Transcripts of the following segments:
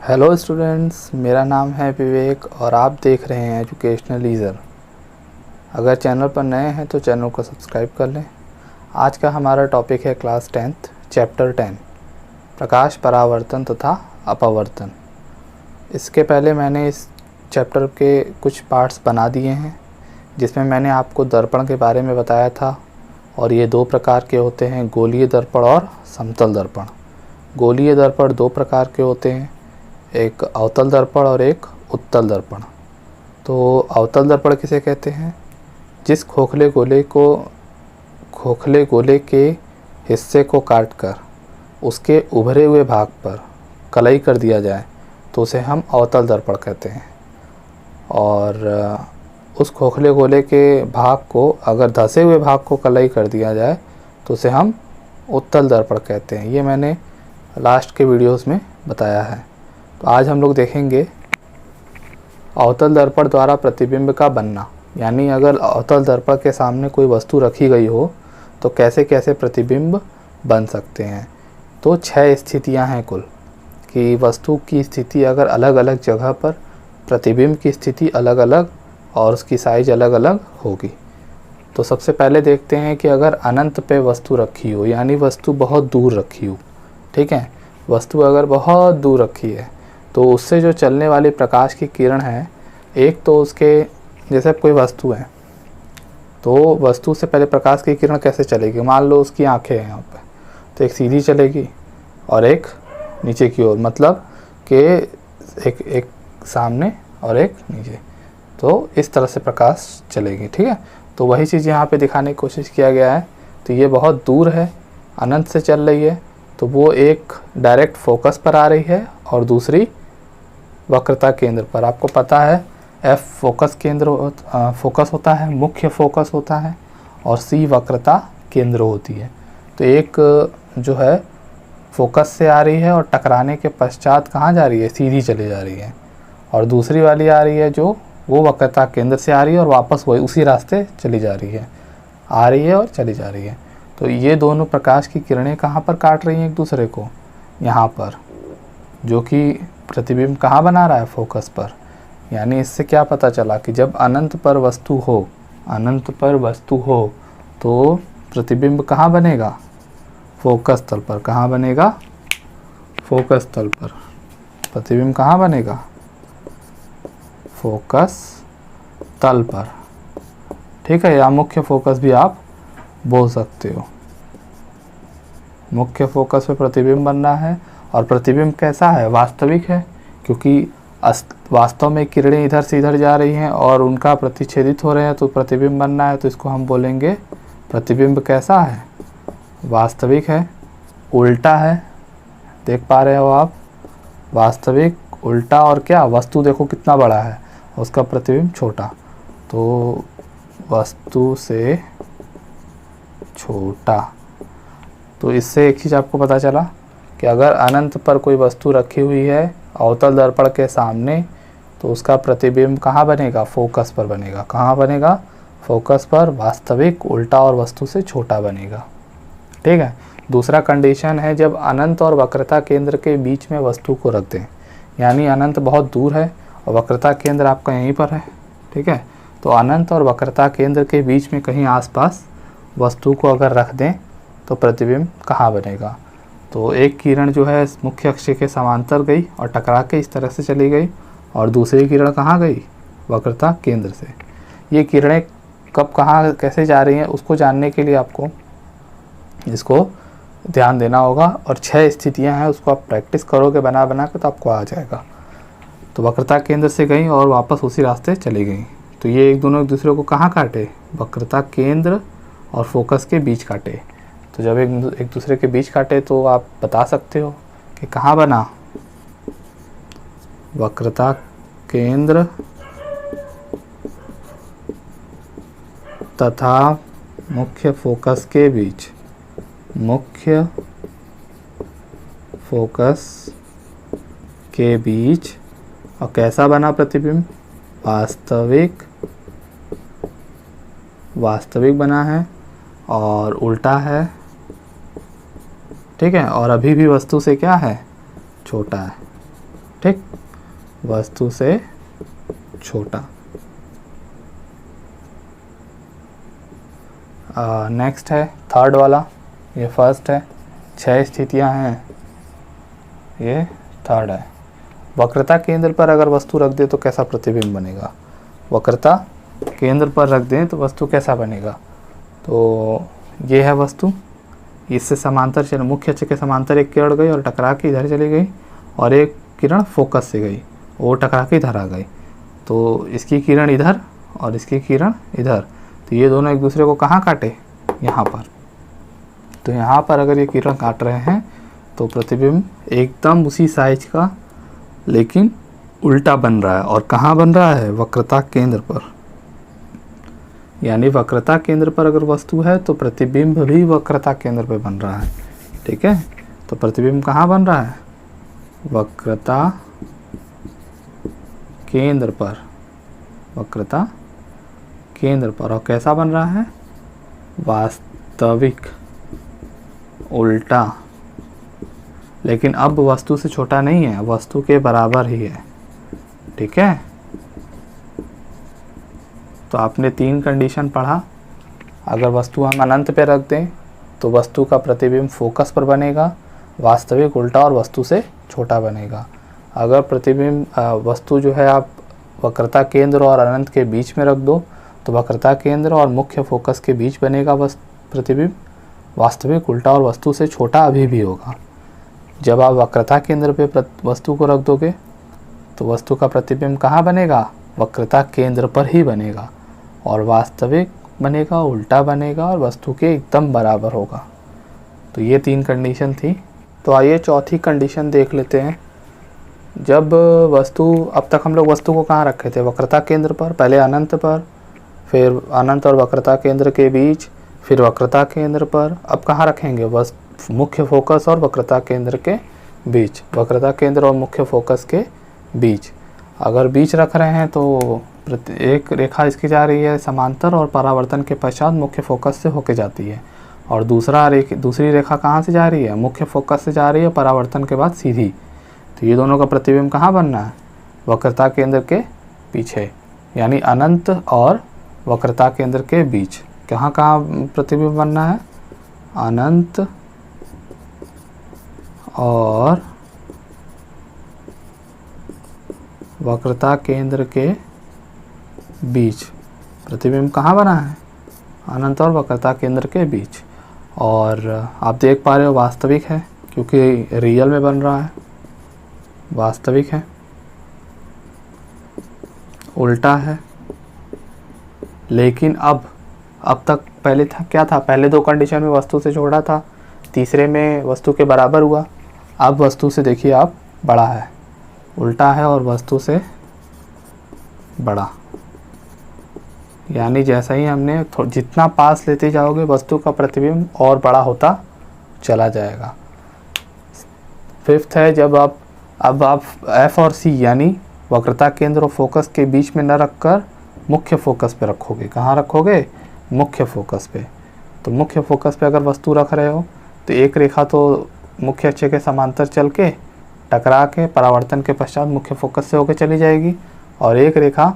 Hello students, मेरा नाम है विवेक और आप देख रहे हैं एजुकेशनल लीज़र। अगर चैनल पर नए हैं तो चैनल को सब्सक्राइब कर लें। आज का हमारा टॉपिक है क्लास 10th चैप्टर 10 प्रकाश परावर्तन तथा अपवर्तन। इसके पहले मैंने इस चैप्टर के कुछ पार्ट्स बना दिए हैं, जिसमें मैंने आपको दर्पण के बारे में बताया था और ये दो प्रकार के होते हैं, गोलीय दर्पण और समतल दर्पण। गोलीय दर्पण दो प्रकार के होते हैं, एक अवतल दर्पण और एक उत्तल दर्पण। तो अवतल दर्पण किसे कहते हैं? जिस खोखले गोले के हिस्से को काटकर उसके उभरे हुए भाग पर कलई कर दिया जाए तो उसे हम अवतल दर्पण कहते हैं। और उस खोखले गोले के भाग को अगर धंसे हुए भाग को कलई कर दिया जाए तो उसे हम उत्तल दर्पण कहते हैं। ये मैंने लास्ट के वीडियोस में बताया है। तो आज हम लोग देखेंगे अवतल दर्पण द्वारा प्रतिबिंब का बनना, यानी अगर अवतल दर्पण के सामने कोई वस्तु रखी गई हो तो कैसे कैसे प्रतिबिंब बन सकते हैं। तो 6 स्थितियां हैं कुल, कि वस्तु की स्थिति अगर अलग अलग जगह पर, प्रतिबिंब की स्थिति अलग अलग और उसकी साइज अलग अलग होगी। तो सबसे पहले देखते हैं कि अगर अनंत पे वस्तु रखी हो, यानी वस्तु बहुत दूर रखी हो, ठीक है, वस्तु अगर बहुत दूर रखी है तो उससे जो चलने वाली प्रकाश की किरण है, एक तो उसके जैसे कोई वस्तु है तो वस्तु से पहले प्रकाश की किरण कैसे चलेगी। मान लो उसकी आंखें हैं यहाँ पे, तो एक सीधी चलेगी और एक नीचे की ओर, मतलब कि एक सामने और एक नीचे, तो इस तरह से प्रकाश चलेगी, ठीक है। तो वही चीज़ यहाँ पे दिखाने की कोशिश किया गया है। तो ये बहुत दूर है, अनंत से चल रही है, तो वो एक डायरेक्ट फोकस पर आ रही है और दूसरी वक्रता केंद्र पर। आपको पता है F फोकस फोकस होता है, मुख्य फोकस होता है, और C वक्रता केंद्र होती है। तो एक जो है फोकस से आ रही है और टकराने के पश्चात कहाँ जा रही है, सीधी चली जा रही है, और दूसरी वाली आ रही है जो वो वक्रता केंद्र से आ रही है और वापस वही उसी रास्ते चली जा रही है, आ रही है और चली जा रही है। तो ये दोनों प्रकाश की किरणें कहाँ पर काट रही हैं एक दूसरे को, यहाँ पर, जो कि प्रतिबिंब कहाँ बना रहा है, फोकस पर। यानी इससे क्या पता चला कि जब अनंत पर वस्तु हो तो प्रतिबिंब कहाँ बनेगा, फोकस तल पर। कहाँ बनेगा, फोकस तल पर। प्रतिबिंब कहाँ बनेगा, फोकस तल पर, ठीक है, या मुख्य फोकस भी आप बोल सकते हो। मुख्य फोकस पे प्रतिबिंब बनना है, और प्रतिबिंब कैसा है, वास्तविक है, क्योंकि वास्तव में किरणें इधर से इधर जा रही हैं और उनका प्रतिच्छेदित हो रहे हैं, तो प्रतिबिंब बनना है, तो इसको हम बोलेंगे प्रतिबिंब कैसा है, वास्तविक है। उल्टा है, देख पा रहे हो आप, वास्तविक, उल्टा, और क्या, वस्तु देखो कितना बड़ा है, उसका प्रतिबिंब छोटा, तो वस्तु से छोटा। तो इससे एक चीज़ आपको पता चला कि अगर अनंत पर कोई वस्तु रखी हुई है अवतल दर्पण के सामने, तो उसका प्रतिबिंब कहाँ बनेगा, फोकस पर बनेगा। कहाँ बनेगा, फोकस पर, वास्तविक, उल्टा और वस्तु से छोटा बनेगा, ठीक है। दूसरा कंडीशन है जब अनंत और वक्रता केंद्र के बीच में वस्तु को रख दें, यानी अनंत बहुत दूर है और वक्रता केंद्र आपका यहीं पर है, ठीक है। तो अनंत और वक्रता केंद्र के बीच में कहीं आसपास वस्तु को अगर रख दें तो प्रतिबिंब कहाँ बनेगा। तो एक किरण जो है मुख्य अक्ष के समांतर गई और टकरा के इस तरह से चली गई, और दूसरी किरण कहाँ गई, वक्रता केंद्र से। ये किरणें कब कहाँ कैसे जा रही हैं उसको जानने के लिए आपको इसको ध्यान देना होगा, और 6 स्थितियां हैं, उसको आप प्रैक्टिस करोगे बना बना के तो आपको आ जाएगा। तो वक्रता केंद्र से गई और वापस उसी रास्ते चली गई, तो ये एक दोनों एक दूसरे को कहाँ काटे, वक्रता केंद्र और फोकस के बीच काटे। तो जब एक दूसरे के बीच काटे तो आप बता सकते हो कि कहाँ बना, वक्रता केंद्र तथा मुख्य फोकस के बीच। मुख्य फोकस के बीच। और कैसा बना प्रतिबिंब, वास्तविक बना है और उल्टा है, ठीक है, और अभी भी वस्तु से क्या है, छोटा है, ठीक, वस्तु से छोटा। नेक्स्ट है थर्ड वाला, ये फर्स्ट है, 6 स्थितियां हैं, ये थर्ड है। वक्रता केंद्र पर अगर वस्तु रख दे तो कैसा प्रतिबिंब बनेगा? वक्रता केंद्र पर रख दें तो वस्तु कैसा बनेगा? तो ये है वस्तु, इससे समांतर चल, मुख्य अक्ष के समांतर एक किरण गई और टकरा के इधर चली गई, और एक किरण फोकस से गई, वो टकरा के इधर आ गई। तो इसकी किरण इधर और इसकी किरण इधर, तो ये दोनों एक दूसरे को कहाँ काटे? यहाँ पर। तो यहाँ पर अगर ये किरण काट रहे हैं तो प्रतिबिंब एकदम उसी साइज का लेकिन उल्टा बन रहा है। और कहाँ बन रहा है? वक्रता केंद्र पर। यानी वक्रता केंद्र पर अगर वस्तु है तो प्रतिबिंब भी वक्रता केंद्र पर बन रहा है। ठीक है, तो प्रतिबिंब कहाँ बन रहा है? वक्रता केंद्र पर, वक्रता केंद्र पर। और कैसा बन रहा है? वास्तविक उल्टा। लेकिन अब वस्तु से छोटा नहीं है, वस्तु के बराबर ही है। ठीक है, तो आपने 3 कंडीशन पढ़ा। अगर वस्तु हम अनंत पे रख दें तो वस्तु का प्रतिबिंब फोकस पर बनेगा, वास्तविक उल्टा और वस्तु से छोटा बनेगा। अगर प्रतिबिंब वस्तु जो है आप वक्रता केंद्र और अनंत के बीच में रख दो तो वक्रता केंद्र और मुख्य फोकस के बीच बनेगा प्रतिबिंब, वास्तविक उल्टा और वस्तु से छोटा अभी भी होगा। जब आप वक्रता केंद्र पे वस्तु को रख दोगे तो वस्तु का प्रतिबिंब कहाँ बनेगा? वक्रता केंद्र पर ही बनेगा, और वास्तविक बनेगा, उल्टा बनेगा और वस्तु के एकदम बराबर होगा। तो ये 3 कंडीशन थी। तो आइए चौथी कंडीशन देख लेते हैं। जब वस्तु, अब तक हम लोग वस्तु को कहाँ रखे थे? वक्रता केंद्र पर, पहले अनंत पर, फिर अनंत और वक्रता केंद्र के बीच, फिर वक्रता केंद्र पर। अब कहाँ रखेंगे? बस मुख्य फोकस और वक्रता केंद्र के बीच, वक्रता केंद्र और मुख्य फोकस के बीच। अगर बीच रख रहे हैं तो एक रेखा इसकी जा रही है समांतर और परावर्तन के पश्चात मुख्य फोकस से होके जाती है, और दूसरी रेखा कहाँ से जा रही है? मुख्य फोकस से जा रही है, परावर्तन के बाद सीधी। तो ये दोनों का प्रतिबिंब कहाँ बनना है? वक्रता केंद्र के पीछे, यानी अनंत और वक्रता केंद्र के बीच। कहाँ प्रतिबिंब बनना है? अनंत और वक्रता केंद्र के बीच प्रतिबिंब कहाँ बना है? अनंत और वक्रता केंद्र के बीच। और आप देख पा रहे हो वास्तविक है, क्योंकि रियल में बन रहा है, वास्तविक है। उल्टा है, लेकिन अब तक पहले था क्या था? पहले 2 कंडीशन में वस्तु से छोटा था, तीसरे में वस्तु के बराबर हुआ। अब वस्तु से देखिए आप बड़ा है, उल्टा है और वस्तु से बड़ा। यानी जैसा ही हमने जितना पास लेते जाओगे वस्तु का प्रतिबिंब और बड़ा होता चला जाएगा। 5th है, जब आप F और C यानी वक्रता केंद्र और फोकस के बीच में न रखकर मुख्य फोकस पे रखोगे। कहाँ रखोगे? मुख्य फोकस पे। तो मुख्य फोकस पे अगर वस्तु रख रहे हो तो एक रेखा तो मुख्य अक्ष के समांतर चल के टकरा के परावर्तन के पश्चात मुख्य फोकस से होकर चली जाएगी, और एक रेखा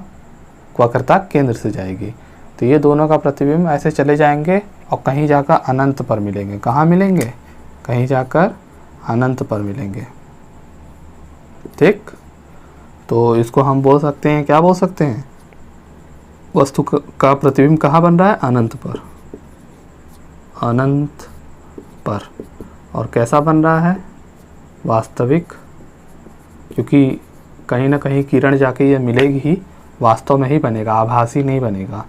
वक्रता केंद्र से जाएगी। तो ये दोनों का प्रतिबिंब ऐसे चले जाएंगे और कहीं जाकर अनंत पर मिलेंगे। कहाँ मिलेंगे? कहीं जाकर अनंत पर मिलेंगे। ठीक, तो इसको हम बोल सकते हैं, क्या बोल सकते हैं? वस्तु का प्रतिबिंब कहाँ बन रहा है? अनंत पर, अनंत पर। और कैसा बन रहा है? वास्तविक, क्योंकि कहीं ना कहीं किरण जाके ये मिलेगी ही, वास्तव में ही बनेगा, आभासी नहीं बनेगा।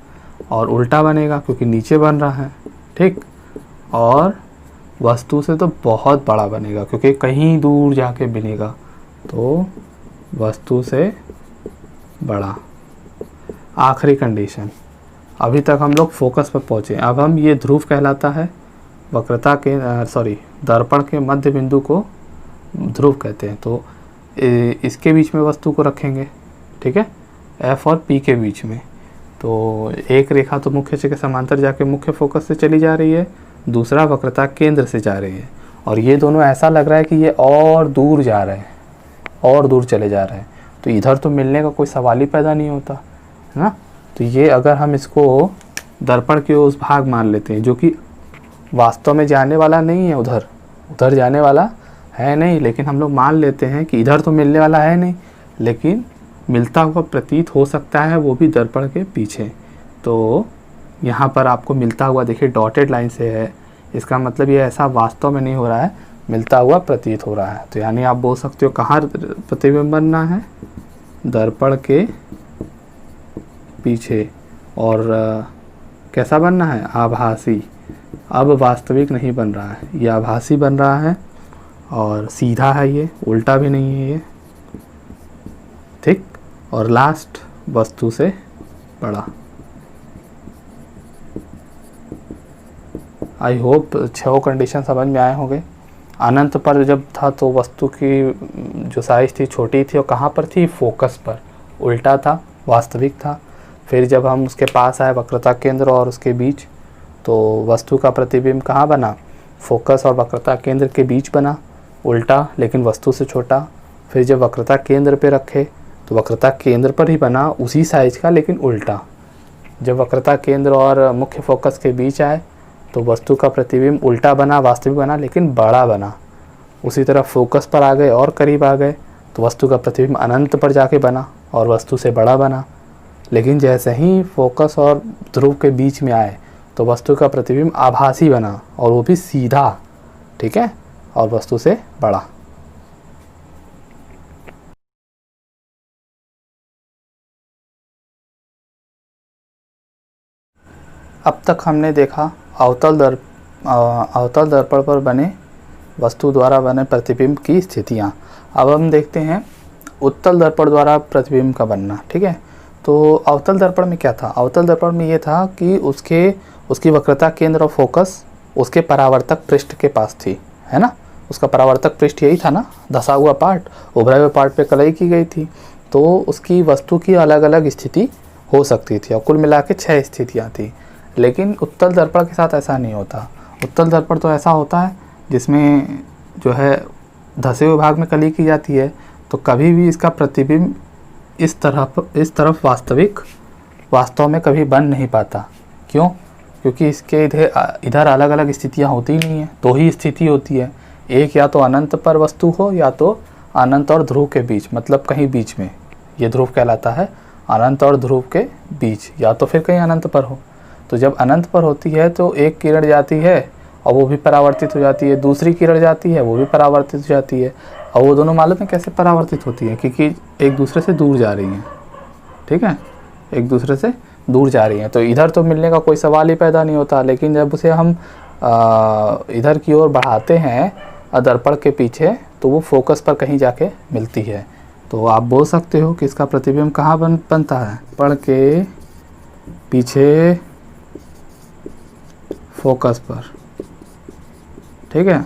और उल्टा बनेगा क्योंकि नीचे बन रहा है। ठीक, और वस्तु से तो बहुत बड़ा बनेगा क्योंकि कहीं दूर जाके बनेगा, तो वस्तु से बड़ा। आखिरी कंडीशन, अभी तक हम लोग फोकस पर पहुँचे। अब हम ये ध्रुव कहलाता है, वक्रता के दर्पण के मध्य बिंदु को ध्रुव कहते हैं। तो इसके बीच में वस्तु को रखेंगे। ठीक है, F और P के बीच में। तो एक रेखा तो मुख्य अक्ष के समांतर जाके मुख्य फोकस से चली जा रही है, दूसरा वक्रता केंद्र से जा रही है, और ये दोनों ऐसा लग रहा है कि ये और दूर जा रहे हैं। और दूर चले जा रहे हैं, तो इधर तो मिलने का कोई सवाल ही पैदा नहीं होता, है ना। तो ये अगर हम इसको दर्पण के उस भाग मान लेते हैं जो कि वास्तव में जाने वाला नहीं है, उधर उधर जाने वाला है नहीं, लेकिन हम लोग मान लेते हैं कि इधर तो मिलने वाला है नहीं, लेकिन मिलता हुआ प्रतीत हो सकता है, वो भी दर्पण के पीछे। तो यहाँ पर आपको मिलता हुआ देखिए डॉटेड लाइन से है, इसका मतलब ये ऐसा वास्तव में नहीं हो रहा है, मिलता हुआ प्रतीत हो रहा है। तो यानी आप बोल सकते हो कहाँ प्रतिबिंब बनना है, दर्पण के पीछे। और कैसा बनना है, आभासी। अब वास्तविक नहीं बन रहा है, ये आभासी बन रहा है और सीधा है, ये उल्टा भी नहीं है ये, ठीक। और लास्ट, वस्तु से बड़ा। आई होप 6 कंडीशन समझ में आए होंगे। अनंत पर जब था तो वस्तु की जो साइज थी छोटी थी, और कहाँ पर थी, फोकस पर, उल्टा था, वास्तविक था। फिर जब हम उसके पास आए वक्रता केंद्र और उसके बीच, तो वस्तु का प्रतिबिंब कहाँ बना, फोकस और वक्रता केंद्र के बीच बना, उल्टा लेकिन वस्तु से छोटा। फिर जब वक्रता केंद्र पे रखे तो वक्रता केंद्र पर ही बना उसी साइज का लेकिन उल्टा। जब वक्रता केंद्र और मुख्य फोकस के बीच आए तो वस्तु का प्रतिबिंब उल्टा बना, वास्तविक बना लेकिन बड़ा बना। उसी तरह फोकस पर आ गए और करीब आ गए तो वस्तु का प्रतिबिंब अनंत पर जाके बना और वस्तु से बड़ा बना। लेकिन जैसे ही फोकस और ध्रुव के बीच में आए तो वस्तु का प्रतिबिंब आभासी बना, और वो भी सीधा, ठीक है, और वस्तु से बड़ा। अब तक हमने देखा अवतल दर्पण पर बने वस्तु द्वारा बने प्रतिबिंब की स्थितियाँ। अब हम देखते हैं उत्तल दर्पण द्वारा प्रतिबिंब का बनना, ठीक है। तो अवतल दर्पण में क्या था, अवतल दर्पण में ये था कि उसकी वक्रता केंद्र और फोकस उसके परावर्तक पृष्ठ के पास थी, है ना। उसका परावर्तक पृष्ठ यही था ना, धसा हुआ पार्ट, उभरे हुए पार्ट पे कलई की गई थी। तो उसकी वस्तु की अलग अलग स्थिति हो सकती थी और कुल मिला के 6 स्थितियाँ थी। लेकिन उत्तल दर्पण के साथ ऐसा नहीं होता। उत्तल दर्पण तो ऐसा होता है जिसमें जो है धसे हुए भाग में कली की जाती है, तो कभी भी इसका प्रतिबिंब इस तरफ वास्तव में कभी बन नहीं पाता। क्यों? क्योंकि इसके इधर अलग अलग स्थितियाँ होती ही नहीं है, 2 ही स्थिति होती है। एक या तो अनंत पर वस्तु हो, या तो अनंत और ध्रुव के बीच, मतलब कहीं बीच में, ये ध्रुव कहलाता है, अनंत और ध्रुव के बीच, या तो फिर कहीं अनंत पर हो। तो जब अनंत पर होती है तो एक किरण जाती है और वो भी परावर्तित हो जाती है, दूसरी किरण जाती है वो भी परावर्तित हो जाती है। और वो दोनों मालूम है कैसे परावर्तित होती है, क्योंकि एक दूसरे से दूर जा रही हैं, ठीक है, एक दूसरे से दूर जा रही हैं। तो इधर तो मिलने का कोई सवाल ही पैदा नहीं होता। लेकिन जब उसे हम इधर की ओर बढ़ाते हैं दर्पण के पीछे, तो वो फोकस पर कहीं जाके मिलती है। तो आप बोल सकते हो कि इसका प्रतिबिंब कहाँ बनता है, दर्पण के पीछे फोकस पर, ठीक है।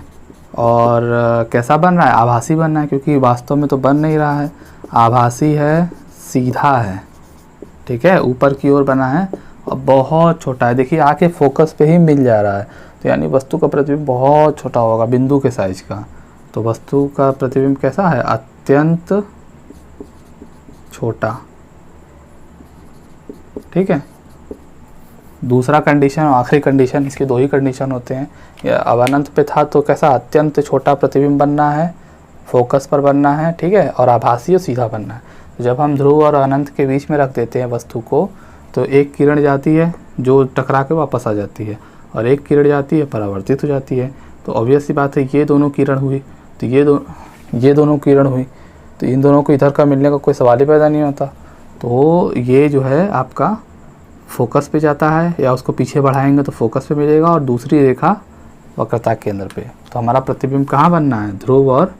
और कैसा बन रहा है, आभासी बन रहा है, क्योंकि वास्तव में तो बन नहीं रहा है, आभासी है, सीधा है, ठीक है, ऊपर की ओर बना है और बहुत छोटा है। देखिए आके फोकस पे ही मिल जा रहा है, तो यानी वस्तु का प्रतिबिंब बहुत छोटा होगा, बिंदु के साइज का। तो वस्तु का प्रतिबिंब कैसा है, अत्यंत छोटा, ठीक है। दूसरा कंडीशन और आखिरी कंडीशन, इसके 2 ही कंडीशन होते हैं। अब अनंत पे था तो कैसा, अत्यंत छोटा प्रतिबिंब बनना है, फोकस पर बनना है, ठीक है, और आभासी और सीधा बनना है। तो जब हम ध्रुव और अनंत के बीच में रख देते हैं वस्तु को, तो एक किरण जाती है जो टकरा के वापस आ जाती है, और एक किरण जाती है परावर्तित हो जाती है। तो ऑब्वियस सी बात है, ये दोनों किरण हुई, तो ये दोनों किरण हुई, तो इन दोनों को इधर का मिलने का कोई सवाल ही पैदा नहीं होता। तो ये जो है आपका फोकस पे जाता है, या उसको पीछे बढ़ाएंगे तो फोकस पे मिलेगा, और दूसरी रेखा वक्रता केंद्र पे। तो हमारा प्रतिबिंब कहाँ बनना है, ध्रुव और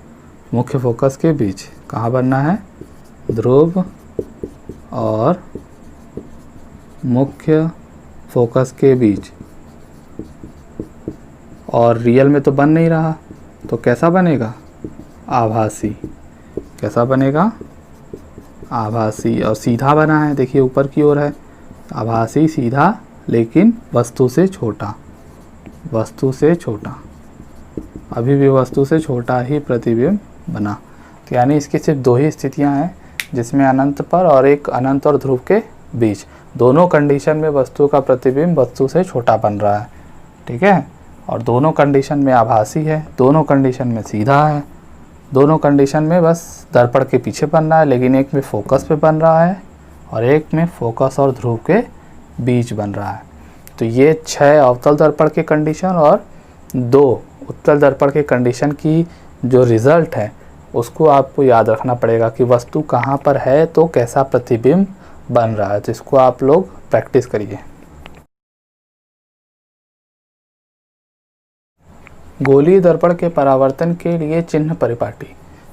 मुख्य फोकस के बीच। कहाँ बनना है, ध्रुव और मुख्य फोकस के बीच। और रियल में तो बन नहीं रहा, तो कैसा बनेगा, आभासी। कैसा बनेगा, आभासी, और सीधा बना है, देखिए ऊपर की ओर है, आभासी सीधा, लेकिन वस्तु से छोटा, वस्तु से छोटा, अभी भी वस्तु से छोटा ही प्रतिबिंब बना। तो यानी इसकी सिर्फ दो ही स्थितियां हैं जिसमें अनंत पर और एक अनंत और ध्रुव के बीच, दोनों कंडीशन में वस्तु का प्रतिबिंब वस्तु से छोटा बन रहा है, ठीक है। और दोनों कंडीशन में आभासी है, दोनों कंडीशन में सीधा है, दोनों कंडीशन में बस दर्पण के पीछे बन रहा है, लेकिन एक में फोकस पे बन रहा है और एक में फोकस और ध्रुव के बीच बन रहा है। तो ये 6 अवतल दर्पण के कंडीशन और 2 उत्तल दर्पण के कंडीशन की जो रिज़ल्ट है उसको आपको याद रखना पड़ेगा कि वस्तु कहाँ पर है तो कैसा प्रतिबिंब बन रहा है। तो इसको आप लोग प्रैक्टिस करिए। गोलीय दर्पण के परावर्तन के लिए चिन्ह परिपाटी।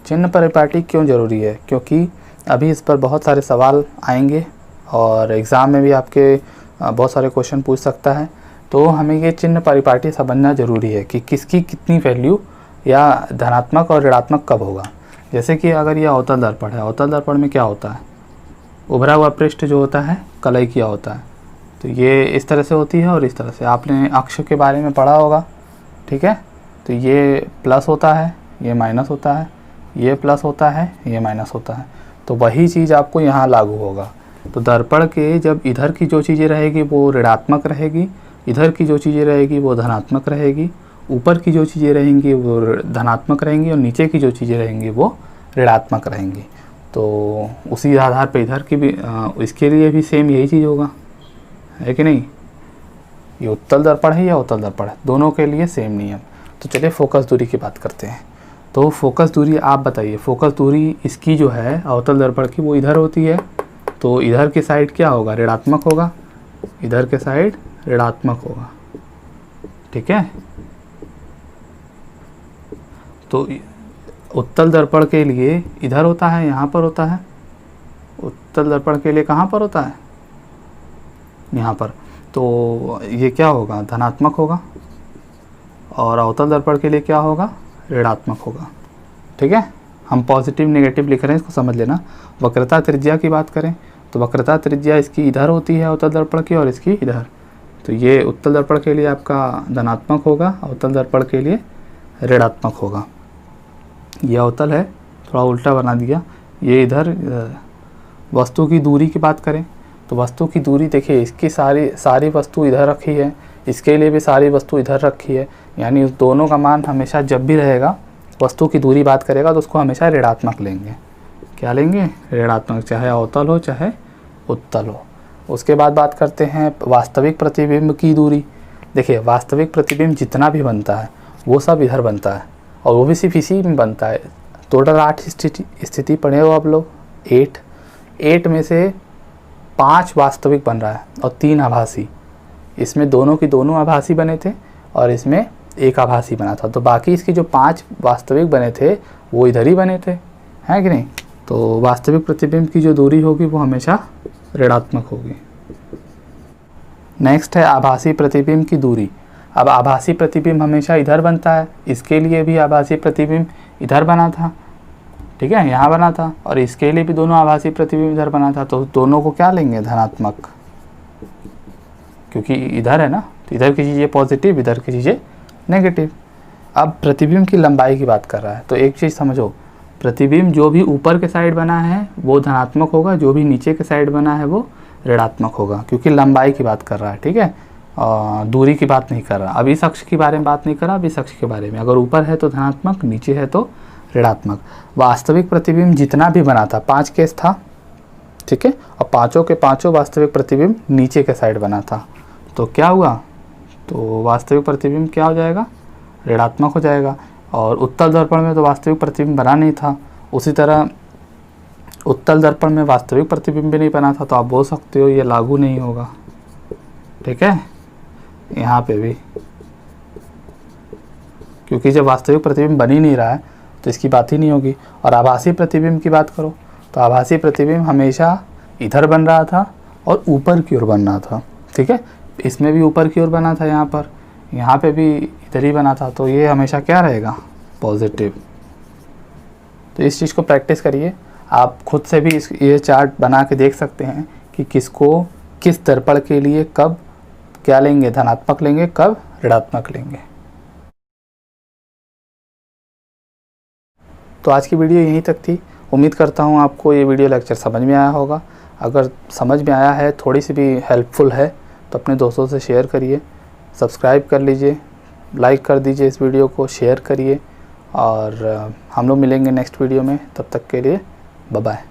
चिन्ह परिपाटी क्यों ज़रूरी है? क्योंकि अभी इस पर बहुत सारे सवाल आएंगे और एग्ज़ाम में भी आपके बहुत सारे क्वेश्चन पूछ सकता है। तो हमें ये चिन्ह परिपाटी समझना ज़रूरी है कि किसकी कितनी वैल्यू या धनात्मक और ऋणात्मक कब होगा। जैसे कि अगर ये अवतल दर्पण है, अवतल दर्पण में क्या होता है, उभरा हुआ पृष्ठ जो होता है कलई किया होता है। तो ये इस तरह से होती है और इस तरह से, आपने अक्ष के बारे में पढ़ा होगा, ठीक है। तो ये प्लस होता है, ये माइनस होता है, ये प्लस होता है, ये माइनस होता है। तो वही चीज़ आपको यहाँ लागू होगा। तो दर्पण के जब इधर की जो चीज़ें रहेगी वो ऋणात्मक रहेगी, इधर की जो चीज़ें रहेगी वो धनात्मक रहेगी, ऊपर की जो चीज़ें रहेंगी वो धनात्मक रहेंगी और नीचे की जो चीज़ें रहेंगी वो ऋणात्मक रहेंगी। तो उसी आधार पे इधर की भी इसके लिए भी सेम यही चीज़ होगा, है कि नहीं। ये उत्तल दर्पण है या अवतल दर्पण है, दोनों के लिए सेम नियम। तो चलिए फोकस दूरी की बात करते हैं। तो फोकस दूरी आप बताइए, फोकस दूरी इसकी जो है अवतल दर्पण की वो इधर होती है, तो इधर की साइड क्या होगा, ऋणात्मक होगा, इधर के साइड ऋणात्मक होगा, ठीक है। तो उत्तल दर्पण के लिए इधर होता है, यहाँ पर होता है। उत्तल दर्पण के लिए कहाँ पर होता है, यहाँ पर। तो ये क्या होगा, धनात्मक होगा, और अवतल दर्पण के लिए क्या होगा, ऋणात्मक होगा, ठीक है। हम पॉजिटिव नेगेटिव लिख रहे हैं, इसको समझ लेना। वक्रता त्रिज्या की बात करें तो वक्रता त्रिज्या इसकी इधर होती है अवतल दर्पण की और इसकी इधर। तो ये उत्तल दर्पण के लिए आपका धनात्मक होगा, अवतल दर्पण के लिए ऋणात्मक होगा। ये अवतल है, थोड़ा उल्टा बना दिया, ये इधर। वस्तु की दूरी की बात करें तो वस्तु की दूरी देखिए, इसकी सारी वस्तु इधर रखी है, इसके लिए भी सारी वस्तु इधर रखी है, यानी उस दोनों का मान हमेशा जब भी रहेगा वस्तु की दूरी बात करेगा तो उसको हमेशा ऋणात्मक लेंगे। क्या लेंगे, ऋणात्मक, चाहे अवतल हो चाहे उत्तल हो। उसके बाद बात करते हैं वास्तविक प्रतिबिंब की दूरी। देखिए वास्तविक प्रतिबिंब जितना भी बनता है वो सब इधर बनता है और वो भी सिर्फ इसी में बनता है। टोटल 8 स्थिति पढ़े हो आप लोग, 8 में से 5 वास्तविक बन रहा है और 3 आभासी। इसमें दोनों की दोनों आभासी बने थे और इसमें एक आभासी बना था। तो बाकी इसकी जो 5 वास्तविक बने थे वो इधर ही बने थे, हैं कि नहीं। तो वास्तविक प्रतिबिंब की जो दूरी होगी वो हमेशा ऋणात्मक होगी। नेक्स्ट है आभासी प्रतिबिंब की दूरी। अब आभासी प्रतिबिंब हमेशा इधर बनता है, इसके लिए भी आभासी प्रतिबिंब इधर बना था, ठीक है, यहाँ बना था, और इसके लिए भी दोनों आभासी प्रतिबिंब इधर बना था। तो दोनों को क्या लेंगे, धनात्मक, क्योंकि इधर है ना। तो इधर की चीज़ें पॉजिटिव, इधर की चीज़ें नेगेटिव। अब प्रतिबिंब की लंबाई की बात कर रहा है, तो एक चीज़ समझो, प्रतिबिंब जो भी ऊपर के साइड बना है वो धनात्मक होगा, जो भी नीचे के साइड बना है वो ऋणात्मक होगा, क्योंकि लंबाई की बात कर रहा है, ठीक है, दूरी की बात नहीं कर रहा। अब इस अक्ष के बारे में बात नहीं कर रहा, अब इस अक्ष के बारे में। अगर ऊपर है तो धनात्मक, नीचे है तो ऋणात्मक। वास्तविक प्रतिबिंब जितना भी बना था, 5 केस था, ठीक है, और पाँचों के पाँचों वास्तविक प्रतिबिंब नीचे के साइड बना था। तो क्या हुआ, तो वास्तविक प्रतिबिंब क्या हो जाएगा, ऋणात्मक हो जाएगा। और उत्तल दर्पण में तो वास्तविक प्रतिबिंब बना नहीं था, उसी तरह उत्तल दर्पण में वास्तविक प्रतिबिंब भी नहीं बना था, तो आप बोल सकते हो ये लागू नहीं होगा, ठीक है, यहाँ पे भी, क्योंकि जब वास्तविक प्रतिबिंब बन ही नहीं रहा है तो इसकी बात ही नहीं होगी। और आभासी प्रतिबिंब की बात करो तो आभासी प्रतिबिंब हमेशा इधर बन रहा था और ऊपर की ओर बन रहा था, ठीक है, इसमें भी ऊपर की ओर बना था, यहाँ पे भी इधर ही बना था। तो ये हमेशा क्या रहेगा, पॉजिटिव। तो इस चीज़ को प्रैक्टिस करिए, आप खुद से भी ये चार्ट बना के देख सकते हैं कि किसको किस दर्पण के लिए कब क्या लेंगे, धनात्मक लेंगे, कब ऋणात्मक लेंगे। तो आज की वीडियो यहीं तक थी। उम्मीद करता हूँ आपको ये वीडियो लेक्चर समझ में आया होगा। अगर समझ में आया है, थोड़ी सी भी हेल्पफुल है, तो अपने दोस्तों से शेयर करिए, सब्सक्राइब कर लीजिए, लाइक कर दीजिए इस वीडियो को, शेयर करिए। और हम लोग मिलेंगे नेक्स्ट वीडियो में। तब तक के लिए बाय बाय।